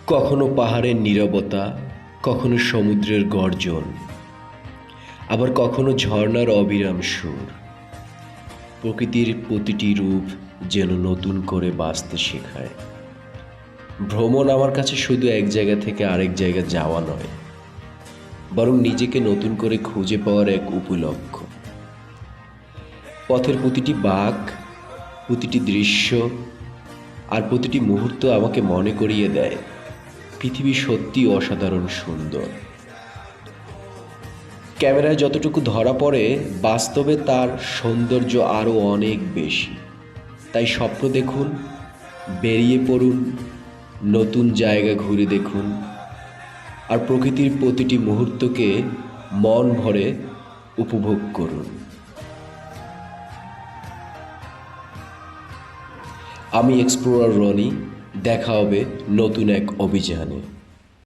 কখনো পাহাড়ের নীরবতা, কখনো সমুদ্রের গর্জন, আবার কখনো ঝর্ণার অবিরাম সুর। প্রকৃতির প্রতিটি রূপ যেন নতুন করে বাঁচতে শেখায়। ভ্রমণ আমার কাছে শুধু এক জায়গা থেকে আরেক জায়গা যাওয়া নয়, বরং নিজেকে নতুন করে খুঁজে পাওয়ার এক উপলক্ষ। পথের প্রতিটি বাঁক, প্রতিটি দৃশ্য আর প্রতিটি মুহূর্ত আমাকে মনে করিয়ে দেয় পৃথিবী সত্যি অসাধারণ সুন্দর। ক্যামেরায় যতটুকু ধরা পড়ে, বাস্তবে তার সৌন্দর্য আরও অনেক বেশি। তাই স্বপ্ন দেখুন, বেরিয়ে পড়ুন, নতুন জায়গা ঘুরে দেখুন, আর প্রকৃতির প্রতিটি মুহূর্তকে মন ভরে উপভোগ করুন। আমি এক্সপ্লোরার রনি। দেখা হবে নতুন এক অভিযানে।